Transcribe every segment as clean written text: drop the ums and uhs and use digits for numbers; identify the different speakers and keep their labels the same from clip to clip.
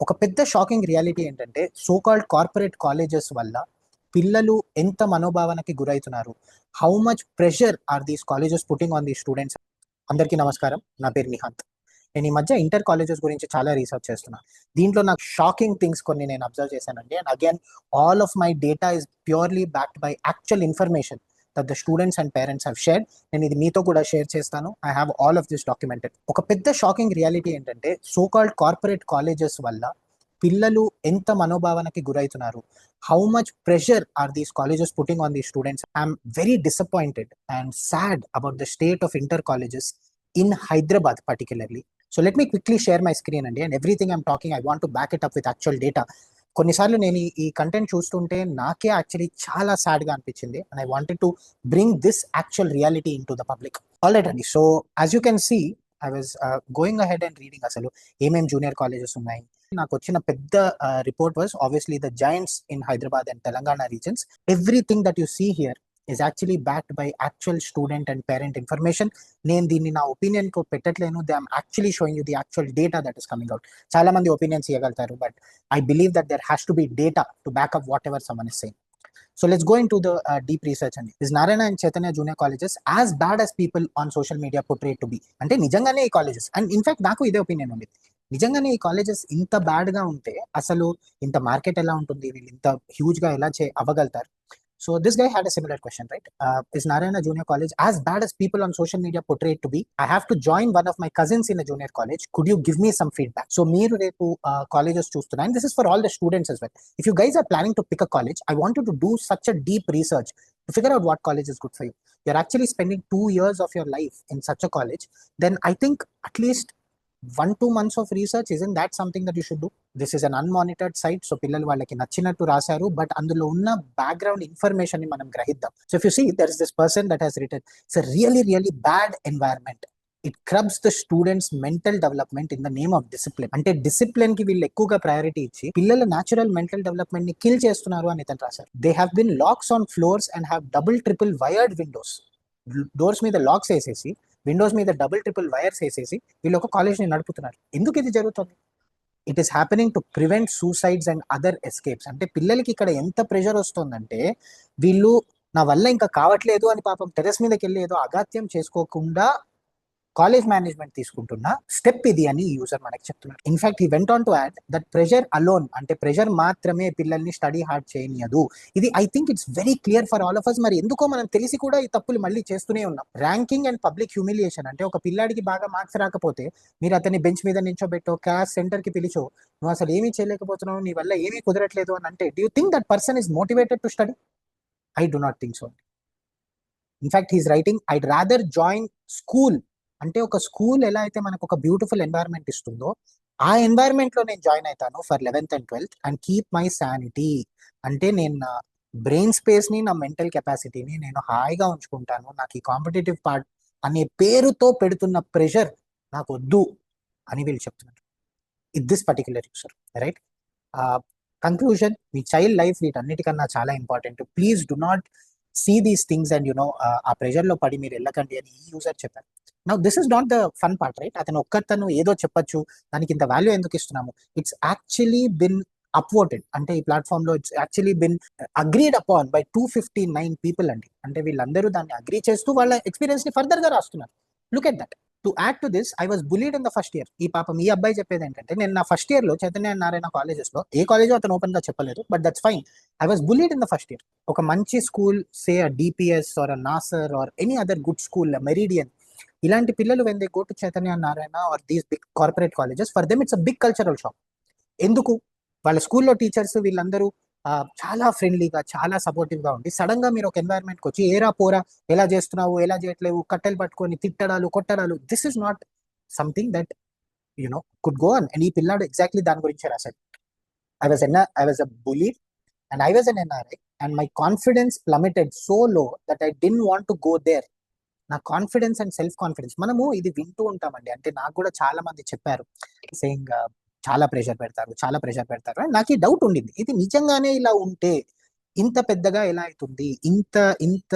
Speaker 1: ఒక పెద్ద shocking reality ఏంటంటే సో కాల్డ్ కార్పొరేట్ కాలేజెస్ వల్ల పిల్లలు ఎంత మనోభావనకి గురవుతున్నారు. How much pressure are these colleges putting on the students. అందరికీ నమస్కారం, నా పేరు నిహాంత్. నేను ఈ మధ్య ఇంటర్ కాలేజెస్ గురించి చాలా రీసెర్చ్ చేస్తున్నా. దీంట్లో నాకు షాకింగ్ థింగ్స్ కొన్ని నేను అబ్జర్వ్ చేశానండి. And again, all of my data is purely backed by actual information that the students and parents have shared. నేను ఇది మీతో కూడా షేర్ చేస్తాను. I have all of this documented. ఒక పెద్ద షాకింగ్ రియాలిటీ ఏంటంటే సో కాల్డ్ కార్పొరేట్ కాలేజెస్ వల్ల పిల్లలు ఎంత మనోభావనకి గురవుతున్నారు. How much pressure are these colleges putting on the students. I'm very disappointed and sad about the state of inter colleges in Hyderabad particularly. So let me quickly share my screen and everything I'm talking, I want to back it up with actual data. కొన్నిసార్లు నేను ఈ content చూస్తుంటే నాకే actually చాలా సాడ్గా అనిపించింది and I wanted to bring this actual reality in to the public. Alright అండి, so as you can see I was going ahead and reading అసలు ఏమేమి జూనియర్ కాలేజెస్ ఉన్నాయి. నాకు వచ్చిన పెద్ద report was obviously the giants in Hyderabad and Telangana regions. Everything that you see here is actually backed by actual student and parent information. నేను దీన్ని నా opinion కు పెట్టట్లేను. They am actually showing you the actual data that is coming out. చాలా మంది opinions ఇవ్వగలుగుతారు, but I believe that there has to be data to back up whatever someone is saying. So let's go into the deep research. And is Narayana and Chaitanya junior colleges as bad as people on social media portray to be? అంటే నిజంగానే ఈ colleges, and in fact నాకు ఇదే opinion ఉంది, నిజంగానే ఈ colleges ఇంత bad గా ఉంటే అసలు ఇంత మార్కెట్ ఎలా ఉంటుంది, వీళ్ళు ఇంత హ్యూజ్ గా ఎలా అవ్వగలుగుతారు. So this guy had a similar question, right? Is Narayana Junior College as bad as people on social media portray it to be? I have to join one of my cousins in a junior college. Could you give me some feedback? So మీరు రేపు colleges చూస్తున్నా, and this is for all the students as well. If you guys are planning to pick a college, I want you to do such a deep research to figure out what college is good for you. You're actually spending 2 years of your life in such a college, then I think at least 1-2 months of research, isn't that something that you should do? This is an unmonitored site, so పిల్లలు వాళ్ళకి నచ్చినట్టు రాశారు, but అందులో ఉన్న background information ని మనం గ్రహిద్దాం. So if you see, there is this person that has written, it's a really bad environment. It crubs the students' mental development in the name of discipline. అంటే డిసిప్లిన్ కి వీళ్ళు ఎక్కువగా priority ఇచ్చి పిల్లల natural mental development ని kill చేస్తున్నారు అని ఇతను రాశారు. They have been lakhs on floors and have double triple wired Windows. Doors మీద లాక్స్ వేసేసి, విండోస్ మీద డబుల్ ట్రిపుల్ వైర్స్ వేసేసి వీళ్ళు ఒక కాలేజ్ని నడుపుతున్నారు. ఎందుకు ఇది జరుగుతుంది? It is happening to prevent suicides and other escapes. అంటే పిల్లలకి ఇక్కడ ఎంత ప్రెషర్ వస్తుందంటే వీళ్ళు నా వల్ల ఇంకా కావట్లేదు అని పాపం టెరెస్ మీదకి వెళ్ళి ఏదో అగాత్యం చేసుకోకుండా కాలేజ్ మేనేజ్మెంట్ తీసుకుంటున్న స్టెప్ ఇది అని యూజర్ మనకి చెప్తున్నారు. In fact he went on to add that pressure alone, అంటే ప్రెషర్ మాత్రమే పిల్లల్ని స్టడీ హార్డ్ చేయనియదు. ఇది I think it's very clear for all of us. మరి ఎందుకో మనం తెలిసి కూడా ఈ తప్పులు మళ్ళీ చేస్తూనే ఉన్నాం. ర్యాంకింగ్ అండ్ పబ్లిక్ హ్యూమిలియేషన్, అంటే ఒక పిల్లాడికి బాగా మార్క్స్ రాకపోతే మీరు అతన్ని బెంచ్ మీద నించోబెట్టో, క్లాస్ సెంటర్ కి పిలిచో, నువ్వు అసలు ఏమీ చేయలేకపోతున్నావు, నీ వల్ల ఏమీ కుదరట్లేదు అని అంటే, do you think that person is motivated to study? I do not think so. In fact he's writing, I'd rather join school. అంటే ఒక స్కూల్ ఎలా అయితే మనకు ఒక బ్యూటిఫుల్ ఎన్వైరన్మెంట్ ఇస్తుందో, ఆ ఎన్వైరన్మెంట్ లో నేను జాయిన్ అవుతాను for 11th and 12th and keep my sanity. అంటే నేను నా బ్రెయిన్ స్పేస్ ని, నా మెంటల్ కెపాసిటీని నేను హాయిగా ఉంచుకుంటాను. నాకు ఈ కాంపిటేటివ్ పార్ట్ అనే పేరుతో పెడుతున్న ప్రెషర్ నాకు వద్దు అని వీళ్ళు చెప్తున్నారు. This particular user, right? Conclusion, మీ చైల్డ్ లైఫ్ వీటన్నిటికన్నా చాలా important. Please do not see these things and ఆ ప్రెషర్ లో పడి మీరు వెళ్ళకండి అని ఈ యూజర్ చెప్పారు. Now this is not the fun part, right? అతను ఒక్కతను ఏదో చెప్పొచ్చు, దానికి ఇంత వాల్యూ ఎందుకు ఇస్తున్నాము? It's actually been upvoted. అంటే ఈ ప్లాట్ఫామ్ లో it's actually been agreed upon by 259 people అండి. అంటే వీళ్ళందరూ దాన్ని అగ్రీ చేస్తూ వాళ్ళ ఎక్స్పీరియన్స్ ని ఫర్దర్ గా రాస్తున్నారు. Look at that. To add to this, I was bullied in the first year. ఈ పాపం ఈ అబ్బాయి చెప్పేది ఏంటంటే, నేను నా ఫస్ట్ ఇయర్ లో చైతన్య నారాయణ కాలేజెస్ లో, ఏ కాలేజో అతను ఓపెన్ గా చెప్పలేదు, but that's fine, I was bullied in the first year. ఒక మంచి school, say DPS or Nasr or any other good school, Meridian, ఇలాంటి పిల్లలు when they go to Chaitanya Narayana or these big corporate colleges, for them it's a big cultural shock. ఎందుకు? వాళ్ళ స్కూల్లో teachers వీళ్ళందరూ చాలా ఫ్రెండ్లీగా, చాలా సపోర్టివ్ గా ఉండి, సడన్ గా మీరు ఒక ఎన్వైరన్మెంట్ కి వచ్చి ఏరా పోరా, ఎలా చేస్తున్నావు, ఎలా చేయట్లేవు, కట్టెలు పట్టుకొని తిట్టడాలు, కొట్టడాలు, this is not something that could go on. And ఈ పిల్లాడు ఎగ్జాక్ట్లీ దాని గురించి రాశాడు. I was a bully and I was an NRI and my confidence plummeted so low that I didn't want to go there. నా confidence and self confidence, మనము ఇది వింటూ ఉంటామండి. అంటే నాకు కూడా చాలా మంది చెప్పారు, సేయింగ్ చాలా ప్రెషర్ పెడతారు, చాలా ప్రెషర్ పెడతారు. అండ్ నాకు ఈ డౌట్ ఉండింది, ఇది నిజంగానే ఇలా ఉంటే ఇంత పెద్దగా ఎలా అవుతుంది, ఇంత ఇంత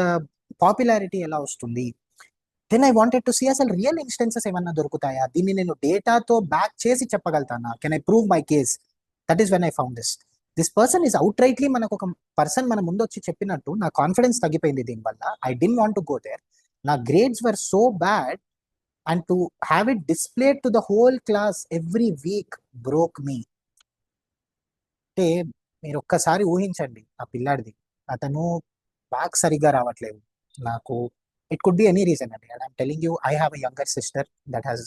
Speaker 1: పాపులారిటీ ఎలా వస్తుంది? Then I wanted to see అసలు రియల్ ఇన్స్టెన్సెస్ ఏమన్నా దొరుకుతాయా, దీన్ని నేను డేటాతో బ్యాక్ చేసి చెప్పగలుగుతానా, can I prove my case that is when I found this person is outrightly మనకు ఒక పర్సన్ మన ముందు వచ్చి చెప్పినట్టు నా కాన్ఫిడెన్స్ తగ్గిపోయింది దీనివల్ల. I don't want to go there. నా grades were so bad and to have it displayed to the whole class every week broke me. అంటే మీరు ఒక్కసారి ఊహించండి ఆ పిల్లాడిది, అతను మార్క్స్ సరిగ్గా రావట్లేదు. నాకు it could be any reason అండి. And I'm telling you, I have a younger sister that has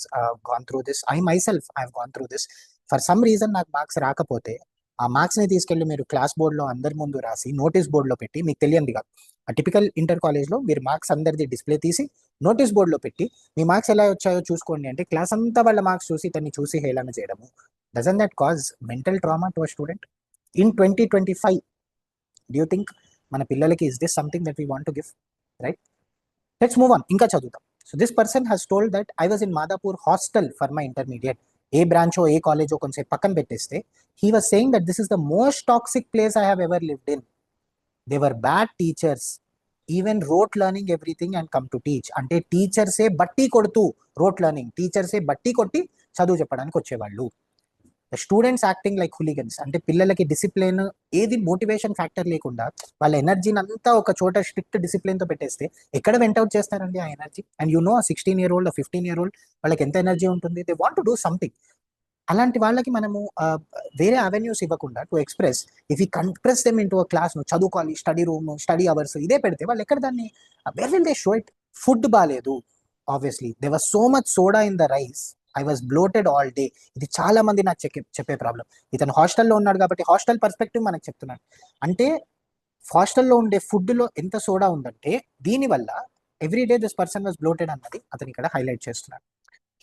Speaker 1: gone through this. I myself I have gone through this. For some reason నాకు marks రాకపోతే ఆ marks ని తీసుకెళ్లి మీరు class board లో అందరి ముందు రాసి నోటీస్ బోర్డ్ లో పెట్టి, మీకు తెలియంది కాదు, ఆ టిపికల్ ఇంటర్ కాలేజ్ లో మీరు మార్క్స్ అందరిది డిస్ప్లే తీసి నోటీస్ బోర్డ్ లో పెట్టి మీ మార్క్స్ ఎలా వచ్చాయో చూసుకోండి అంటే క్లాస్ అంతా వాళ్ళ మార్క్స్ చూసి తన్ని చూసి హేళన చేయడము. Doesn't that cause mental trauma to a student in 2025? Do you think మన పిల్లలకి is this something that we want to give? Right, let's move on. ఇంకా చదువుతాం. So this person has told that I was in Madapur hostel for my intermediate. ఏ బ్రాంచో ఏ కాలేజో కొంచెం పక్కన పెట్టేస్తే he was saying that this is the most toxic place I have ever lived in. They were bad teachers, even wrote learning everything and come to teach. అంటే టీచర్సే బట్టి కొడుతూ రోట్ లర్నింగ్, టీచర్సే బట్టి కొట్టి చదువు చెప్పడానికి వచ్చేవాళ్ళు. Students acting like hooligans. అంటే పిల్లలకి డిసిప్లిన్ ఏది మోటివేషన్ ఫ్యాక్టర్ లేకుండా వాళ్ళ ఎనర్జీని అంతా ఒక చోట స్ట్రిక్ట్ డిసిప్లిన్ తో పెట్టేస్తే ఎక్కడ వెంటౌట్ చేస్తారండి ఆ energy? And you know 16-year-old 15-year-old వాళ్ళకి ఎంత ఎనర్జీ ఉంటుంది, they want to do something. అలాంటి వాళ్ళకి మనము వేరే అవెన్యూస్ ఇవ్వకుండా to express, if you compress them in to class, ను చదువుకోవాలి, స్టడీ రూమ్, స్టడీ అవర్స్ ఇదే పెడితే వాళ్ళు ఎక్కడ దాన్ని, where will they show it? Food బాగాలేదు, obviously they was so much soda in the rice, I was bloated all day. ఇది చాలా మంది నాకు చెప్పే ప్రాబ్లం. ఇతను హాస్టల్లో ఉన్నాడు కాబట్టి హాస్టల్ పర్స్పెక్టివ్ మనకు చెప్తున్నాడు. అంటే హాస్టల్లో ఉండే ఫుడ్ లో ఎంత సోడా ఉందంటే దీనివల్ల every day this person was bloated అన్నది అతను ఇక్కడ హైలైట్ చేస్తున్నాడు.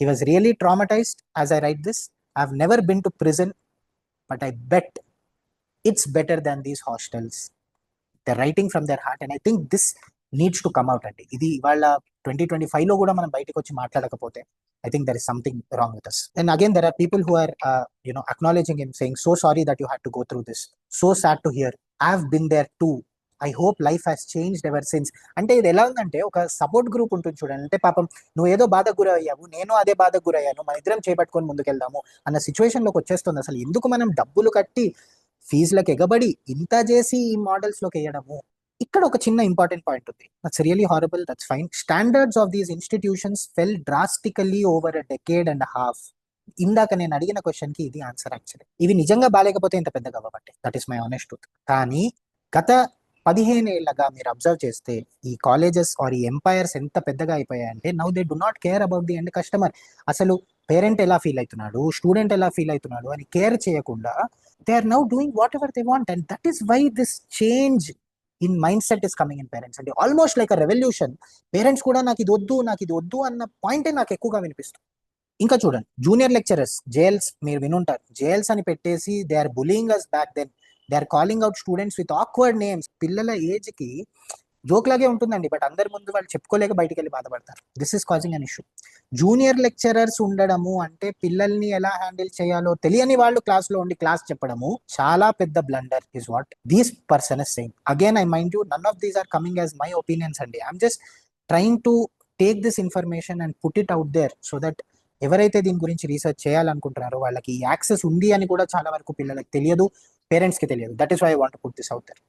Speaker 1: He was really traumatised as I write this. I have never been to prison but I bet it's better than these hostels. The writing from their heart and I think this needs to come out అండి. ఇది ఇవాళ 2025 లో కూడా మనం బయటకు వచ్చి మాట్లాడకపోతే I think there is something wrong with us. And again, there are people who are, acknowledging him, saying, so sorry that you had to go through this. So sad to hear. I've been there too. I hope life has changed ever since. అంటే ఇది ఎలా ఉందంటే ఒక support group ఉంటుంది చూడండి. అంటే పాపం నువ్వు ఏదో బాధకు గురయ్యావు, నేను అదే బాధకు గురయ్యాను, మన ఇద్దరం చేపట్టుకొని ముందుకెళ్దాము అన్న సిచ్యువేషన్లోకి వచ్చేస్తుంది. అసలు ఎందుకు మనం డబ్బులు కట్టి ఫీజులకు ఎగబడి ఇంత చేసి ఈ మోడల్స్ లోకి వేయడము? ఇక్కడ ఒక చిన్న ఇంపార్టెంట్ పాయింట్ ఉంది. That's really horrible, that's fine. Standards of these institutions fell drastically over a decade and half. ఇందాక నేను అడిగిన క్వశ్చన్ కి ఇది ఆన్సర్. యాక్చువల్లీ ఇవి నిజంగా బాగాలేకపోతే ఇంత పెద్దగా అవ్వబట్టే. That is my honest truth. కానీ గత 15 ఏళ్లగా మీరు అబ్జర్వ్ చేస్తే ఈ కాలేజెస్ ఆర్ ఈ ఎంపైర్స్ ఎంత పెద్దగా అయిపోయాయంటే now they do not care about the end customer. అసలు పేరెంట్ ఎలా ఫీల్ అవుతున్నాడు, స్టూడెంట్ ఎలా ఫీల్ అవుతున్నాడు అని కేర్ చేయకుండా they are now doing whatever they want. And that is why this change in mindset is coming in parents. అంటే almost like a revolution. Parents కూడా నాకు ఇది వద్దు అన్న పాయింటే నాకు ఎక్కువగా వినిపిస్తుంది. ఇంకా చూడండి, జూనియర్ లెక్చరర్స్, జేఎల్స్, మీరు వినుంటారు, జేఎల్స్ అని పెట్టేసి they are bullying us back then. They are calling out students with awkward names. పిల్లల ఏజ్ కి జోక్ లాగే ఉంటుందండి, బట్ అందరి ముందు వాళ్ళు చెప్పుకోలేక బయటికి వెళ్ళి బాధపడతారు. This is causing an issue. Junior lecturers ఉండడము అంటే పిల్లల్ని ఎలా హ్యాండిల్ చేయాలో తెలియని వాళ్ళు క్లాస్ లో ఉండి క్లాస్ చెప్పడము చాలా పెద్ద blunder is what these person is saying. Again I mind you, none of these are coming as my opinions అండి. I'm just trying to take this information and put it out there so that ఎవరైతే దీని గురించి research చేయాలనుకుంటున్నారో వాళ్ళకి access ఉంది అని కూడా చాలా వరకు పిల్లలకి తెలియదు, పేరెంట్స్ కి తెలియదు. That is why I want to put this out there.